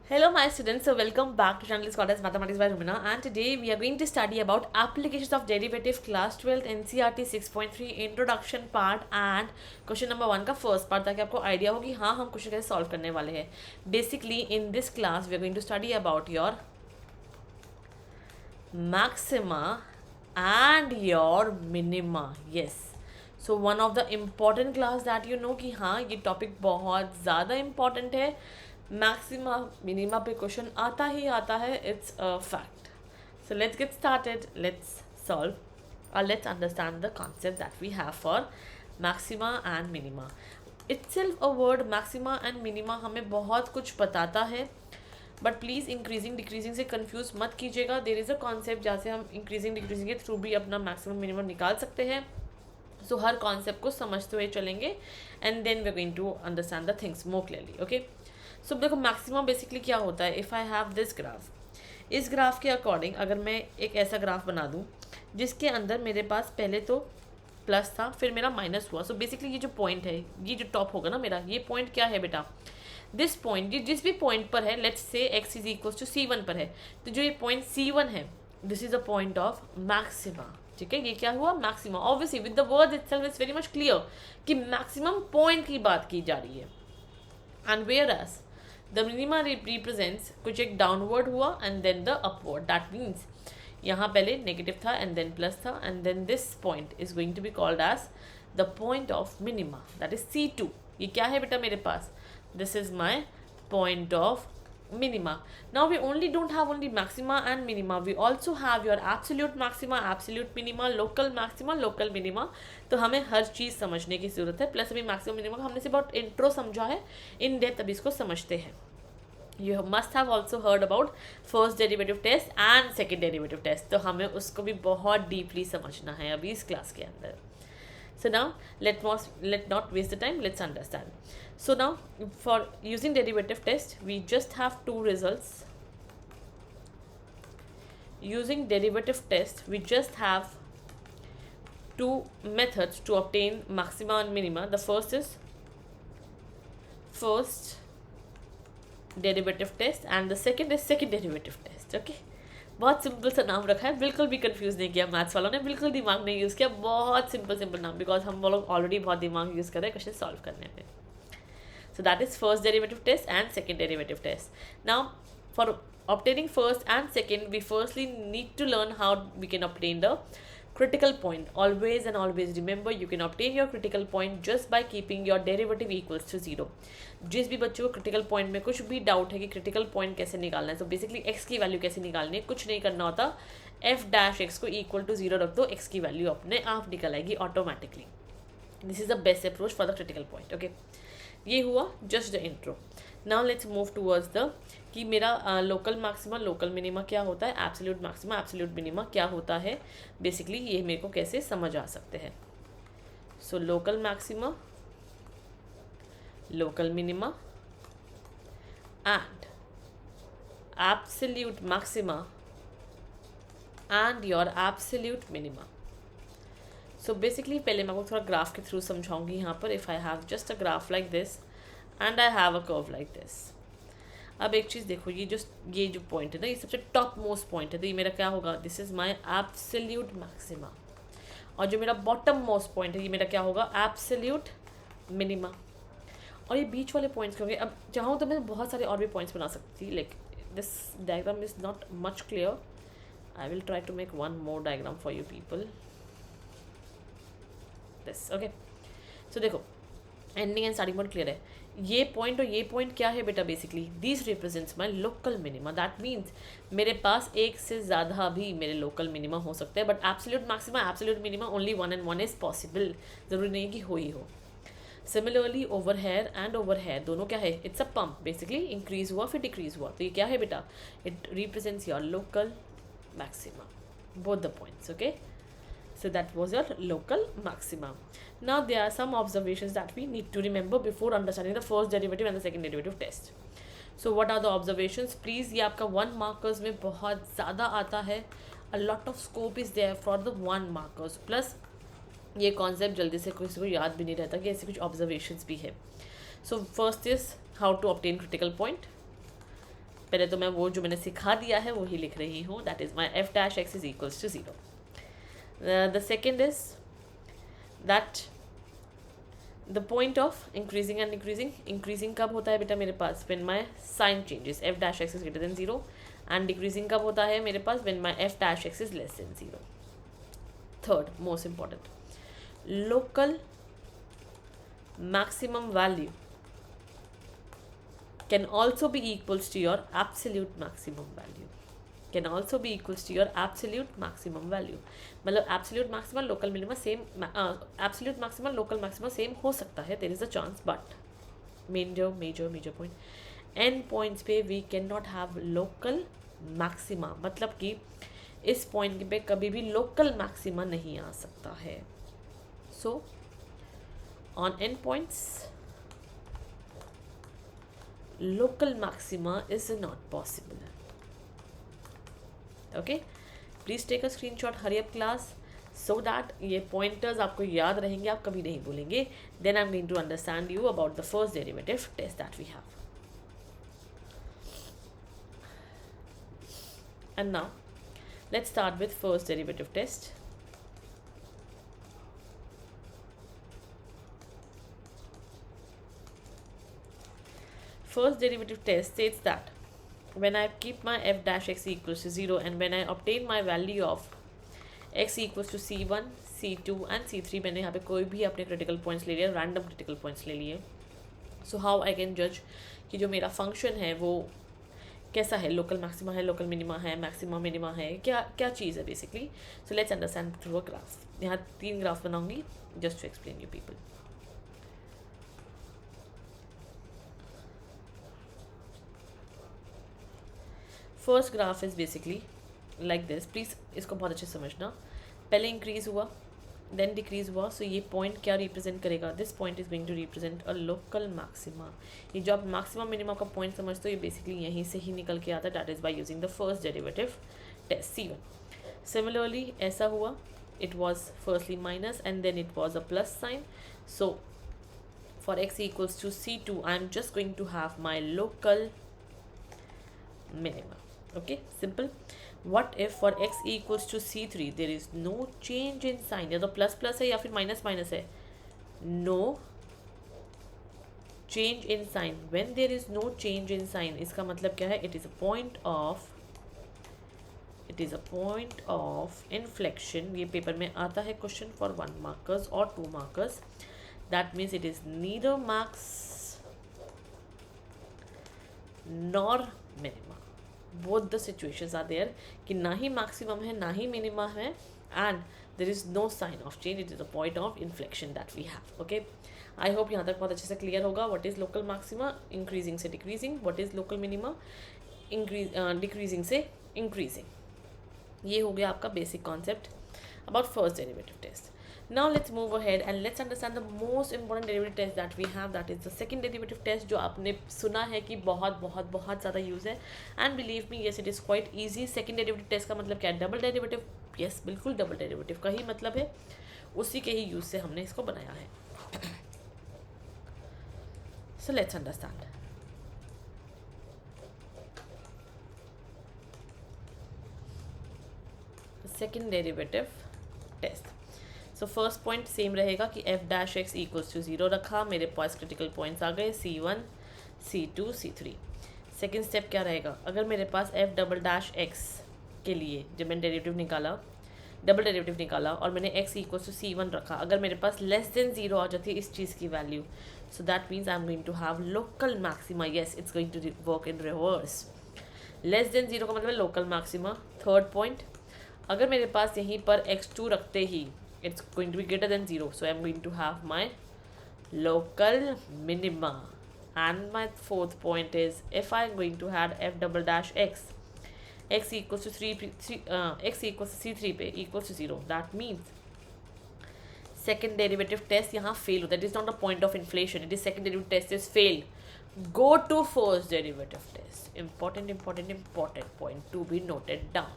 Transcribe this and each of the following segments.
Hello my students, so welcome back to channel is called as Mathematics by Rumina, and today we are going to study about applications of derivative class 12 NCERT 6.3 introduction part and question number 1 का first part, ताकि आपको idea हो कि हाँ हम question कैसे solve करने वाले हैं. Basically in this class we are going to study about your maxima and your minima. Yes, so one of the important class that you know कि हाँ ये topic बहुत ज़्यादा important है. मैक्सिमा मिनिमा पे क्वेश्चन आता ही आता है, it's a fact. So let's get started, let's solve और let's understand the concept that we have for maxima and minima. Itself a word maxima and minima हमें बहुत कुछ बताता है, बट प्लीज़ इंक्रीजिंग डिक्रीजिंग से कंफ्यूज मत कीजिएगा. There is a concept जहाँ से हम इंक्रीजिंग डिक्रीजिंग के थ्रू भी अपना मैक्सिमम मिनिमम निकाल सकते हैं. सो हर कॉन्सेप्ट को समझते हुए चलेंगे and then we are going to understand the things more clearly. Okay, so देखो मैक्सिमम बेसिकली क्या होता है. If I have this graph, इस ग्राफ के अकॉर्डिंग अगर मैं एक ऐसा ग्राफ बना दूँ जिसके अंदर मेरे पास पहले तो प्लस था, फिर मेरा माइनस हुआ. सो बेसिकली ये जो पॉइंट है, ये जो टॉप होगा ना मेरा, ये पॉइंट क्या है बेटा, दिस पॉइंट, ये जिस भी पॉइंट पर है, let's say x is equal to C1 पर है, तो जो ये पॉइंट C1 है, this is a point of maxima. ठीक है, ये क्या हुआ, maxima. Obviously with the word itself is very much clear कि मैक्सिमम पॉइंट की बात की जा रही है. And where as the minima represents कुछ एक डाउनवर्ड हुआ and then the upward. That means यहाँ पहले नेगेटिव था एंड देन प्लस था and then this point is going to be called as the point of minima, that is C2. ये क्या है बेटा मेरे पास, this is my point of minima. Now we only don't have only maxima and minima, we also have your absolute maxima, absolute minima, local maxima, local minima. तो हमें हर चीज़ समझने की ज़रूरत है. प्लस अभी मैक्सिमम मिनिमा का हमने सिर्फ बहुत इंट्रो समझा है, इन डेप्थ अभी इसको समझते हैं. You must have also heard about first derivative test and second derivative test, तो हमें उसको भी बहुत डीपली समझना है अभी इस क्लास के अंदर. So now let not waste the time, let's understand. So now for using derivative test we just have two results. Using derivative test we just have two methods to obtain maxima and minima. The first is first derivative test and the second is second derivative test. Okay, बहुत simple सा नाम रखा है, बिल्कुल भी confuse नहीं किया maths वालों ने, बिल्कुल दिमाग नहीं यूज़ किया, बहुत सिंपल नाम, बिकॉज हम लोग ऑलरेडी बहुत दिमाग यूज़ कर रहे हैं क्वेश्चन सॉल्व करने में. So that is first derivative test and second derivative test. Now for obtaining first and second we firstly need to learn how we can obtain the critical point. Always and always remember you can obtain your critical point just by keeping your derivative equals to 0. जिस भी बच्चों को critical point में कुछ भी doubt है कि critical point कैसे निकालना है, तो बेसिकली x की वैल्यू कैसे निकालनी है, कुछ नहीं करना होता, f' को इक्वल टू 0 रख दो, x की वैल्यू अपने आप निकल आएगी automatically. This is the best approach for the critical point. Okay, ये हुआ just the intro. Now let's move towards the कि मेरा लोकल मैक्सिमा लोकल मिनिमा क्या होता है, एब्सोल्यूट मैक्सिमा एब्सोल्यूट मिनिमा क्या होता है, बेसिकली ये मेरे को कैसे समझ आ सकते हैं. So local maxima, local minima and absolute maxima and your absolute minima. So basically पहले मैं आपको थोड़ा ग्राफ के थ्रू समझाऊंगी. यहाँ पर if I have just a graph like this and I have a curve like this. अब एक चीज़ देखो, ये जो पॉइंट है ना, ये सबसे टॉप मोस्ट पॉइंट है, तो ये मेरा क्या होगा, this is my absolute maxima. और जो मेरा बॉटम मोस्ट पॉइंट है, ये मेरा क्या होगा, एब्सोल्यूट मिनिमा. और ये बीच वाले पॉइंट्स के होंगे. अब चाहूँ तो मैं बहुत सारे और भी पॉइंट्स बना सकती हूँ, like this diagram is not much clear. I will try to make one more diagram for you people. This okay. So देखो ending and starting point clear है. ये पॉइंट और ये पॉइंट क्या है बेटा, basically this represents my local minima. That means मेरे पास एक से ज़्यादा भी मेरे लोकल मिनिमा हो सकते हैं, but absolute maxima absolute minima only one and one is possible. ज़रूरी नहीं है कि हो ही हो. Similarly over here and over here दोनों क्या है, it's a pump. Basically increase हुआ फिर डिक्रीज हुआ, तो ये क्या है बेटा, it represents your local maxima, both the points. Okay, so that was your local maxima. Now there are some observations that we need to remember before understanding the first derivative and the second derivative test. So what are the observations? Please, ये आपका 1 markers में बहुत ज़्यादा आता है. A lot of scope is there for the 1 markers. Plus ये concept जल्दी से किसी को याद भी नहीं रहता कि ऐसे कुछ observations भी है. So first is how to obtain critical point. पहले तो मैं वो जो मैंने सिखा दिया है वही लिख रही हूँ, that is my F dash X is equals to 0. The second is that the point of increasing and decreasing. Increasing कब होता है बेटा मेरे पास, when my sign changes, F dash X is greater than 0. And decreasing कब होता है मेरे पास, when my F dash X is less than 0. Third most important, local maximum value can also be equals to your absolute maximum value. Can also be equals to your absolute maximum value. मतलब absolute maximum local minimum same, absolute maximum local maximum same हो सकता है, there is a chance, but major point, n points पे we cannot have local maxima. मतलब कि इस point पे कभी भी local maxima नहीं आ सकता है. So on endpoints, local maxima is not possible. Okay, please take a screenshot, hurry up class, so that ये pointers आपको याद रहेंगे, आप कभी नहीं भूलेंगे. Then I'm going to understand you about the first derivative test that we have. And now let's start with first derivative test. First derivative test states that when I keep my f dash x equals to 0 and when I obtain my value of x equals to c1, c2 and c3, मैंने यहाँ पे कोई भी अपने critical points ले लिया, random critical points ले लिए. So how I can judge कि जो मेरा function है वो कैसा है, local maxima है, local minima है, maxima minima है, क्या चीज़ है basically. So let's understand through a graph. यहाँ 3 ग्राफ बनाऊंगी just to explain you people. First graph is basically like this, please इसको बहुत अच्छे से समझना. पहले इंक्रीज़ हुआ, देन डिक्रीज़ हुआ. सो ये पॉइंट क्या रिप्रेजेंट करेगा, this point is going to represent a local maxima. ये जो आप मैक्सिमम मिनिमम का पॉइंट समझते हो ये बेसिकली यहीं से ही निकल के आता है, that is by using the first derivative test c1. Similarly ऐसा हुआ, it was firstly minus and then it was a plus sign. So for x equals to c2 I am just going to have my local minima. Okay, simple. What if for x equals to c3 there is no change in sign, या तो plus plus है या फिर minus minus है, no change in sign. when there is no change in sign इसका मतलब क्या है, it is a point of inflection. ये पेपर में आता है क्वेश्चन फॉर 1 markers और 2 markers. that means it is neither max nor minima. both the situations are there कि ना ही maximum है ना ही minima है, and there is no sign of change, it is a point of inflection that we have. Okay, I hope यहाँ तक बहुत अच्छे से क्लियर होगा. what is local maxima, increasing से decreasing. what is local minima, decreasing से increasing. ये हो गया आपका basic concept about first derivative test. Now let's move ahead and let's understand the most important derivative test that we have, that is the second derivative test, जो आपने सुना है कि बहुत ज़्यादा यूज़ है. and believe me, yes, it is quite easy. second derivative test का मतलब क्या है, डबल डेरिवेटिव. yes, बिल्कुल डबल डेरिवेटिव का ही मतलब है, उसी के ही यूज़ से हमने इसको बनाया है. so let's understand. second derivative test. So first point same रहेगा कि F dash X equals to 0 रखा, मेरे पास क्रिटिकल पॉइंट्स आ गए c1, c2, c3. Second step क्या रहेगा, अगर मेरे पास एफ डबल डैश एक्स के लिए जब मैंने डबल डेरिवेटिव निकाला और मैंने x इक्वल्स टू c1 रखा, अगर मेरे पास लेस देन 0 आ जाती है इस चीज़ की वैल्यू, so that means I am going to have local maxima. Yes, it's going to work in reverse. Less than 0 का मतलब लोकल मैक्सिमा. थर्ड पॉइंट, अगर मेरे पास यहीं पर x2 रखते ही it's going to be greater than 0, so I'm going to have my local minima. and my fourth point is, if I'm going to add f double dash x equals to x equals to c3 पे equals to 0, that means second derivative test यहाँ fail होता है. it is not a point of inflation, it is second derivative test is fail. go to first derivative test. important point to be noted down.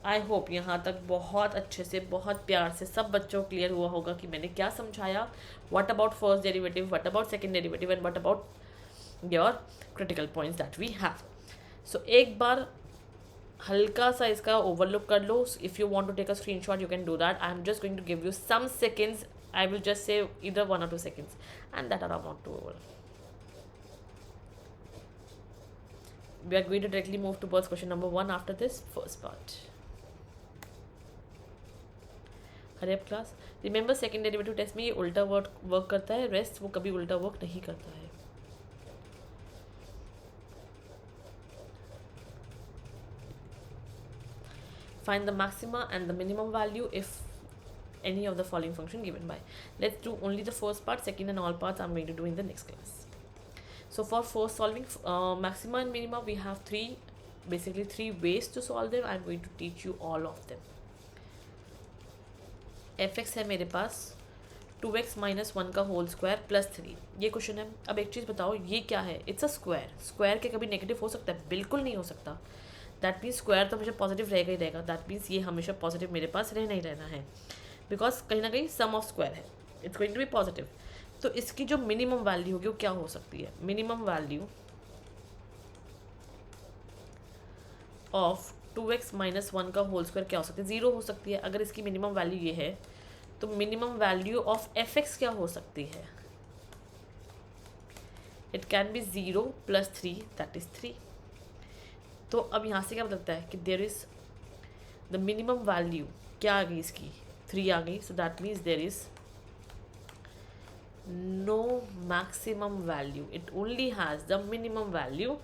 I hope यहाँ तक बहुत अच्छे से बहुत प्यार से सब बच्चों को क्लियर हुआ होगा कि मैंने क्या समझाया. What about first derivative, what about second derivative and what about your critical points that we have. So एक बार हल्का सा इसका ओवरलुक कर लो. If you want to take a screenshot you can do that. I am just going to give you some seconds. I will just say either 1 or 2 seconds and that are amount to over. We are going to directly move towards question number 1 after this first part. हरे अब class. Remember second derivative test में ये उल्टा work करता है, rest वो कभी उल्टा वर्क नहीं करता है. Find the maxima and the minimum value if any of the following function given by. Let's do only the first part. Second and all parts I'm going to do in the next class. So for first solving maxima and minima, we have basically three ways to solve them. I'm going to teach you all of them. fx है मेरे पास 2x minus 1 का whole square plus 3. ये question है. अब एक चीज़ बताओ ये क्या है. It's a square. स्क्वायर के कभी नेगेटिव हो सकता है? बिल्कुल नहीं हो सकता. दैट मीन्स स्क्वायर तो हमेशा पॉजिटिव रहेगा ही रहेगा. दैट मीन्स ये हमेशा पॉजिटिव मेरे पास रहना ही रहना है, बिकॉज कहीं ना कहीं सम ऑफ स्क्वायर है. It's going to be positive. तो इसकी जो मिनिमम वैल्यू होगी वो क्या हो सकती है? Minimum value of 2x minus 1 का होल स्क्वायर क्या हो सकती है? 0 हो सकती है. अगर इसकी मिनिमम वैल्यू ये है तो मिनिमम वैल्यू ऑफ fx क्या हो सकती है? It can be 0 plus 3 that is 3. तो अब यहाँ से क्या लगता है कि there is the minimum value क्या आ गई इसकी? 3 आ गई. So that means there is no maximum value. It only has the minimum value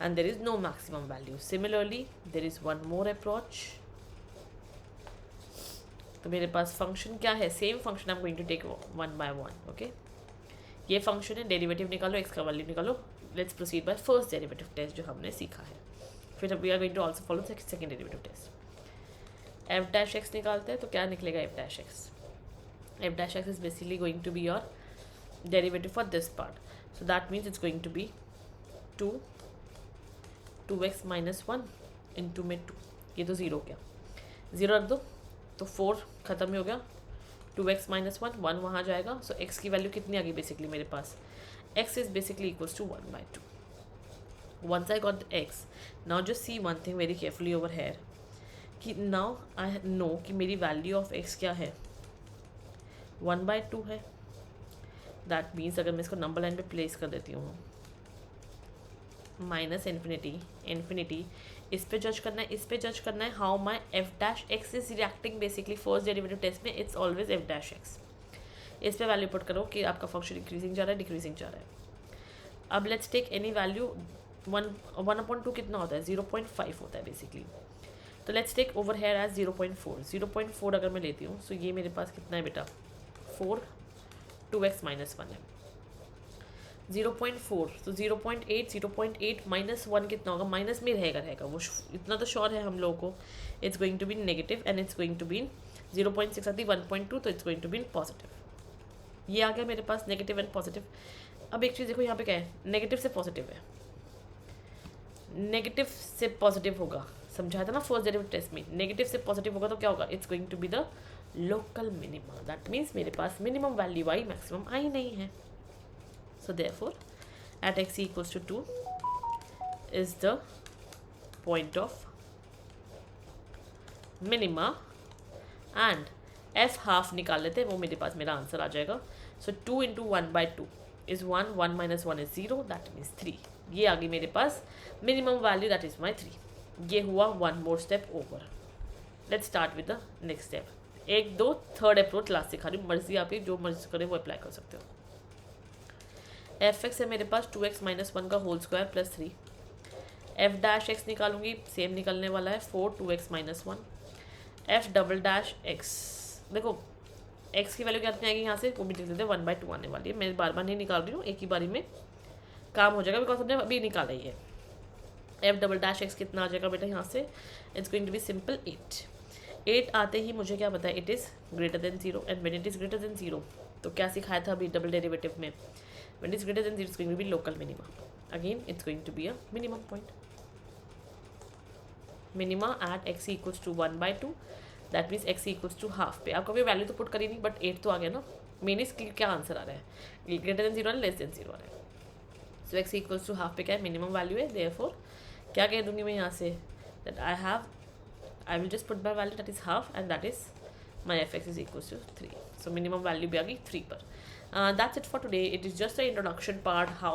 and there is no maximum value. Similarly, there is one more approach. तो मेरे पास function क्या है? Same function I am going to take one by one. Okay, ये function है. Derivative निकालो, X का value निकालो. Let's proceed by first derivative test जो हमने सीखा है. फिर we are going to also follow second derivative test. F dash X निकालते हैं तो क्या निकलेगा? F dash X. F dash X is basically going to be your derivative for this part. So that means it's going to be 2x minus 1 into में 2. ये तो 0 हो गया. 0 रख दो तो 4 ख़त्म हो गया. 2x minus 1 1 वहाँ जाएगा. सो x की वैल्यू कितनी आ गई बेसिकली मेरे पास? x is basically equals to 1 by 2. Once I got the x, now just see one thing very carefully over here कि now I know कि मेरी वैल्यू ऑफ x क्या है? 1 by 2 है. दैट मीन्स अगर मैं इसको नंबर लाइन पे प्लेस कर देती हूँ, माइनस इन्फिनिटी इस पे जज करना है, इस पे जज करना है. How my F dash X is reacting basically first derivative test में. It's always F dash X. इस पे वैल्यू पुट करो कि आपका फंक्शन इंक्रीजिंग जा रहा है डिक्रीजिंग जा रहा है. अब लेट्स टेक एनी वैल्यू. 1/2 कितना होता है? 0.5 होता है बेसिकली. तो let's take over here as 0.4. 0.4 अगर मैं लेती हूँ तो ये मेरे पास कितना है बेटा? 4. 2x माइनस 1 है. 0.4 तो 0.8 माइनस 1 कितना होगा? माइनस में रहेगा वो इतना तो श्योर है हम लोगों को. It's going to be negative and it's going to be 0.6 आती 1.2 तो it's going to be positive. ये आ गया मेरे पास नेगेटिव एंड पॉजिटिव. अब एक चीज़ देखो यहाँ पे क्या है? नेगेटिव से पॉजिटिव है. नेगेटिव से पॉजिटिव होगा, समझाया था ना फर्स्ट डेरिवेटिव टेस्ट में. नेगेटिव से पॉजिटिव होगा तो क्या होगा? It's going to be the local minima. That means मेरे पास मिनिमम वैल्यू आई, मैक्सिमम आई नहीं है. So therefore at X equals to 2 is the point of minima and F half निकाल लेते हैं, वो मेरे पास मेरा आंसर आ जाएगा. So 2 into 1/2 is 1. 1 minus 1 is 0. That means 3. ये आ गई मेरे पास minimum value, that is my 3. ये हुआ one more step over. Let's start with the next step. 1 2 third approach last सिखा रही हूँ. मर्जी आप जो मर्जी करें वो अप्लाई कर सकते हो. एफ एक्स है मेरे पास 2x माइनस 1 का whole square plus 3. F dash X निकालूंगी, सेम निकलने वाला है 4 2x minus 1. F double dash X, देखो एक्स की वैल्यू कितनी आएगी यहाँ से वो भी लिख देते हैं 1/2 आने वाली है. मैं बार बार नहीं निकाल रही हूँ, एक ही बारी में काम हो जाएगा बिकॉज हमने अभी निकाला ही है. एफ डबल डैश एक्स कितना आ जाएगा बेटा यहाँ से? It's going to be simple 8 आते ही मुझे क्या पता है? It is greater than 0 and when it is greater than 0 तो क्या सिखाया था अभी डबल डेरिवेटिव में? When it is greater than 0 it's going to be local minima. Again it's going to be a minimum point. Minima at X equals to 1/2. That means X equals to half पे. आपका कोई value तो put करी नहीं but 8 तो आ गया ना. Main इसके क्या आंसर आ रहा है? ग्रेटर देन 0 और लेस देन 0 आ रहा है. सो एक्स इक्वल्स टू हाफ पे क्या है, मिनिमम वैल्यू है, देयरफॉर क्या कह दूँगी मैं यहाँ से, that I will just put my value that is half and that is my fx is equals to 3. So minimum value भी आ गई 3 पर. That's it for today. It is just the introduction part, how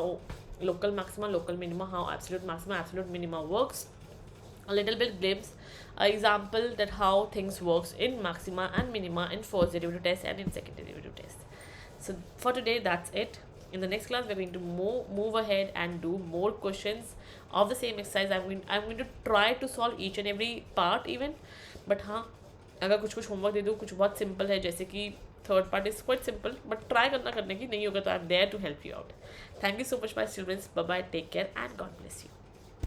local maxima, local minima, how absolute maxima, absolute minima works. A little bit glimpse, example that how things works in maxima and minima in first derivative test and in second derivative test. So for today, that's it. In the next class, we're going to move ahead and do more questions of the same exercise. I'm going to try to solve each and every part even, but हाँ, अगर कुछ homework दे दूँ, कुछ बहुत simple है, जैसे कि third part is quite simple, but try करने की, नहीं होगा तो I am there to help you out. Thank you so much my students. Bye bye, take care and God bless you.